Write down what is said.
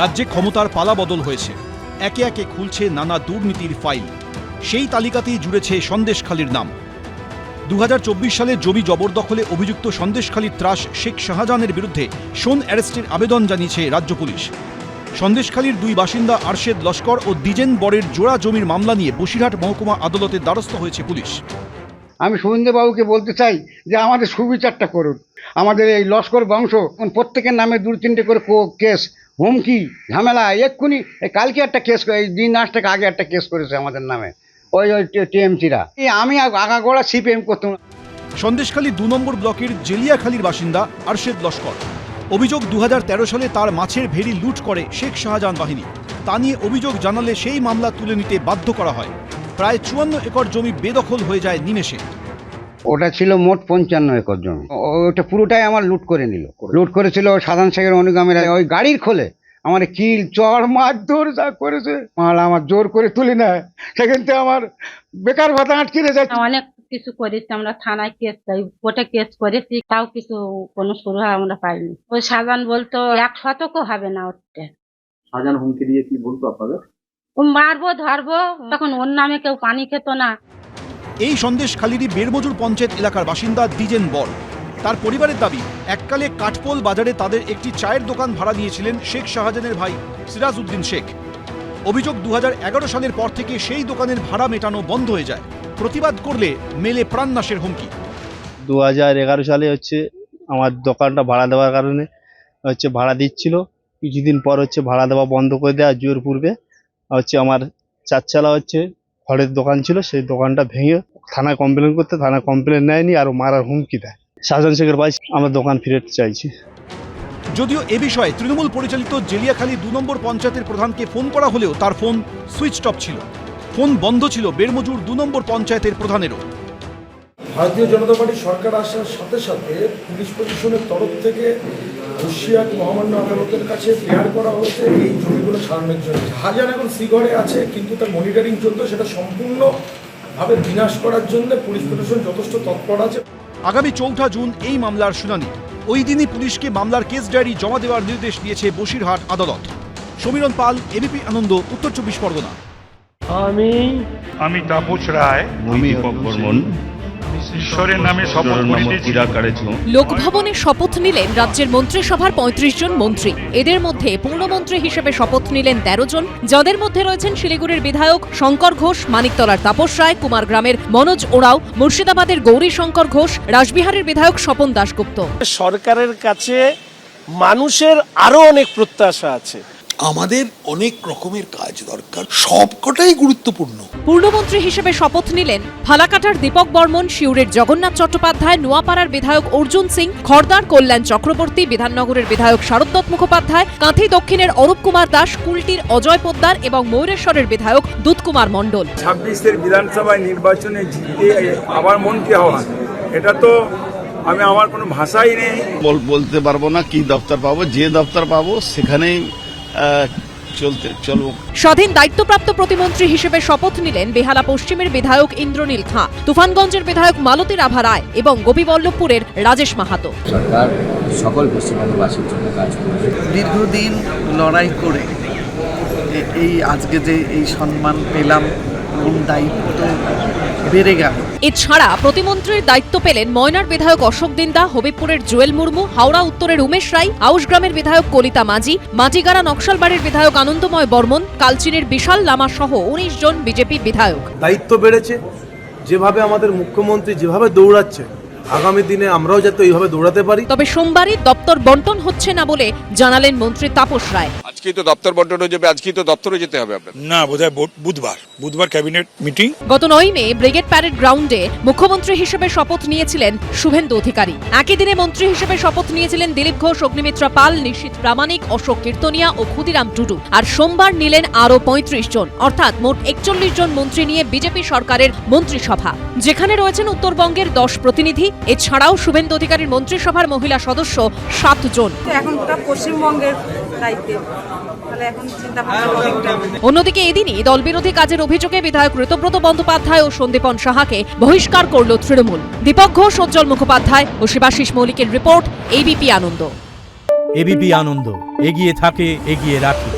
রাজ্যে ক্ষমতার পালাবদল হয়েছে, একে একে খুলছে নানা দুর্নীতির ফাইল। সেই তালিকাতেই জুড়েছে সন্দেশখালির নাম। 2024 সালে জমি জবরদখলে অভিযুক্ত সন্দেশখালির ত্রাস শেখ শাহজাহানের বিরুদ্ধে শোন অ্যারেস্টের আবেদন জানিয়েছে রাজ্য পুলিশ। সন্দেশখালির দুই বাসিন্দা আরশেদ লস্কর ও দ্বিজেন বরের জোড়া জমির মামলা নিয়ে বসিরহাট মহকুমা আদালতের দ্বারস্থ হয়েছে পুলিশ। আমি শুভেন্দুবাবুকে বলতে চাই যে আমাদের সুবিচারটা করুন। আমাদের এই লস্কর বংশ প্রত্যেকের নামে 2-3টে করে কেস, হুমকি, ঝামেলা। এক্ষুনি কালকে একটা কেস, এই দিন আসটাকে আগে একটা কেস করেছে আমাদের নামে ওই টিএমসিরা। আমি আগাগোড়া সিপিএম করতাম। সন্দেশখালী 2 নম্বর ব্লকের জেলিয়াখালীর বাসিন্দা আরশেদ লস্কর। অভিযোগ 2013 সালে তার মাছের ভেড়ি লুট করে শেখ শাহজাহান বাহিনী। তা নিয়ে অভিযোগ জানালে সেই মামলা তুলে নিতে বাধ্য করা হয়। প্রায় 54 একর জমি বেদখল হয়ে যায় নিমেষে। ওটা ছিল মোট 55 একর জমি। ওটা পুরোটাই আমার লুট করে নিল। লুট করেছিল সাধারণ শেখের অনুগামীর ওই গাড়ির খোলে। আমার কিল, চর, মারধর যা করেছে, মাল আমার জোর করে তুলে নেয়। সেখান থেকে আমার বেকার ভাতা আটকে যায়। অনেক কিছু করেছি আমরা, থানায় কেস চাই, কোর্টে কেস করেছি, তাও কিছু কোনো শুরু আমরা পাইনি। ওই শাহজাহান বলতো 1 শতকও হবে না ওতে। শাহজাহান হুমকি দিয়ে কি বলতো আপনাদের? ও মারবো, ধরবো। তখন ওর নামে কেউ পানি খেত না। এই সন্দেশখালীরই বেরমজুর পঞ্চায়েত এলাকার বাসিন্দা দ্বিজেন বর। তার পরিবারের দাবি, এককালে কাঠপোল বাজারে তাদের একটি চায়ের দোকান ভাড়া নিয়েছিলেন শেখ শাহজাহানের ভাই সিরাজ উদ্দিন শেখ। অভিযোগ 2011 সালের পর থেকে সেই দোকানের ভাড়া মেটানো বন্ধ হয়ে যায়। প্রতিবাদ করলে মেলে প্রাণনাশের হুমকি। 2011 সালে আমার দোকানটা ভাড়া দেওয়ার কারণে ভাড়া দিচ্ছিল। কিছুদিন পর ভাড়া দেওয়া বন্ধ করে দেওয়া জোর পূর্বে আমার চারচালা খড়ের দোকান ছিল, সেই দোকানটা ভেঙে থানায় কমপ্লেন করতে, থানায় কমপ্লেন নেয়নি, আরও মারার হুমকি দেয়। শাহজাহান শেখের ভাই আমরা দোকান ফিরে চাইছি। যদিও এ বিষয়ে তৃণমূল পরিচালিত জেলিয়াখালী 2 নম্বর পঞ্চায়েতের প্রধানকে ফোন করা হলেও তার ফোন সুইচ অফ ছিল। ফোন বন্ধ ছিল বেরমজুর 2 নম্বর পঞ্চায়েতের প্রধানেরও। ভারতীয় জনতা পার্টির সরকার আসার সাথে সাথে পুলিশ প্রশাসনের তরফ থেকে বসিরহাট মহামান্য আদালতের কাছে প্রেয়ার করা হয়েছে এই জমিগুলো ছাড়ানোর জন্য। শাহজাহান এখন শ্রীগড়ে আছে, কিন্তু তার মনিটরিং চলতো, সেটা সম্পূর্ণভাবে বিনাশ করার জন্য পুলিশ প্রশাসন যথেষ্ট তৎপর আছে। আগামী 4 জুন এই মামলার শুনানি। ওই দিনই পুলিশকে মামলার কেস ডায়েরি জমা দেওয়ার নির্দেশ দিয়েছে বসিরহাট আদালত। সমীরণ পাল, এবিপি আনন্দ, উত্তর 24 পরগনা। আমি তাপস রায়, আমি দীপক বর্মন ঈশ্বরের নামে শপথ করিতেছি। লোকভবনে শপথ নিলেন রাজ্যের মন্ত্রিসভার 35 জন মন্ত্রী। এদের মধ্যে পূর্ণমন্ত্রী হিসেবে শপথ নিলেন 13 জন, যাদের মধ্যে রয়েছেন শিলিগুড়ির বিধায়ক শঙ্কর ঘোষ, মানিকতলার তাপস রায়, কুমারগ্রামের মনোজ ওরাও, মুর্শিদাবাদের গৌরী শঙ্কর ঘোষ, রাসবিহারের বিধায়ক স্বপন দাশগুপ্ত। সরকারের কাছে মানুষের আরো অনেক প্রত্যাশা আছে। আমাদের অনেক রকমের কাজ দরকার, সবকটাই গুরুত্বপূর্ণ। পূর্ণমন্ত্রী হিসেবে শপথ নিলেন ফালাকাটার দীপক বর্মন, শিউরের জগন্নাথ চট্টোপাধ্যায়, নোয়াপাড়ার বিধায়ক অর্জুন সিং, খড়দার কল্যাণ চক্রবর্তী, বিধাননগরের বিধায়ক শারদ দত্ত মুখোপাধ্যায়, কাঁথি দক্ষিণের অরূপ কুমার দাস, কুলটির অজয় পোদ্দার এবং ময়ূরেশ্বরের বিধায়ক দুধ কুমার মণ্ডল। 26-এর বিধানসভায় নির্বাচনে জিতে আবার মন্ত্রী হওয়া, এটা তো আমি আমার কোনো ভাষাই নেই। বলতে পারবো না কি দপ্তর পাবো, যে দপ্তর পাবো সেখানেই চলবো। স্বাধীন দায়িত্বপ্রাপ্ত প্রতিমন্ত্রী হিসেবে শপথ নিলেন বেহালা পশ্চিমের বিধায়ক ইন্দ্রনীল খাঁ, তুফানগঞ্জের বিধায়ক মালতী রাভা রায় এবং গোপীবল্লভপুরের রাজেশ মাহাতো। সরকার সকল পশ্চিমবঙ্গবাসীর জন্য কাজ করবে। দীর্ঘদিন লড়াই করে এই আজকে যে এই সম্মান পেলাম এবং দায়িত্ব বেড়ে গেল। এছাড়া প্রতিমন্ত্রীর দায়িত্ব পেলেন ময়নার বিধায়ক অশোক দিন্দা, হবিবপুরের জুয়েল মুর্মু, হাওড়া উত্তরের উমেশ রায়, আউশগ্রামের বিধায়ক কলিতা মাঝি, মাটিগাড়া নকশালবাড়ির বিধায়ক আনন্দময় বর্মন, কালচিনের বিশাল লামা সহ 19 জন বিজেপি বিধায়ক। দায়িত্ব বেড়েছে, যেভাবে আমাদের মুখ্যমন্ত্রী যেভাবে দৌড়াচ্ছে, আগামী দিনে আমরাও যাতে এইভাবে দৌড়াতে পারি। তবে সোমবারই দপ্তর বন্টন হচ্ছে না বলে জানালেন মন্ত্রী তাপস রায়। আজকেই তো দপ্তর বন্টন হয়ে যাবে, আজকেই তো দপ্তরে যেতে হবে আপনার। না, বোধহয় বুধবার ক্যাবিনেট মিটিং। গত 9 মে ব্রিগেড প্যারেড গ্রাউন্ডে মুখ্যমন্ত্রী হিসেবে শপথ নিয়েছিলেন শুভেন্দু অধিকারী। একই দিনে মন্ত্রী হিসেবে শপথ নিয়েছিলেন দিলীপ ঘোষ, অগ্নিমিত্রা পাল, নিশীথ প্রামাণিক, অশোক কীর্তনিয়া ও ক্ষুদিরাম টুডু। আর সোমবার নিলেন আরও 35 জন, অর্থাৎ মোট 41 জন মন্ত্রী নিয়ে বিজেপি সরকারের মন্ত্রিসভা, যেখানে রয়েছেন উত্তরবঙ্গের 10 প্রতিনিধি। এছাড়াও শুভেন্দু অধিকারীর মন্ত্রিসভার মহিলা সদস্য 7 জন। এখন গোটা পশ্চিমবঙ্গের দায়িত্বে। অন্যদিকে এদিনই দলবিরোধী কাজের অভিযোগে বিধায়ক ঋতব্রত বন্দ্যোপাধ্যায় ও সন্দীপন সাহাকে বহিষ্কার করল তৃণমূল। দীপক ঘোষ, উজ্জ্বল মুখোপাধ্যায় ও শিবাশিস মৌলিকের রিপোর্ট, এবিপি আনন্দ। এবিপি আনন্দ, এগিয়ে থাকে, এগিয়ে রাখে।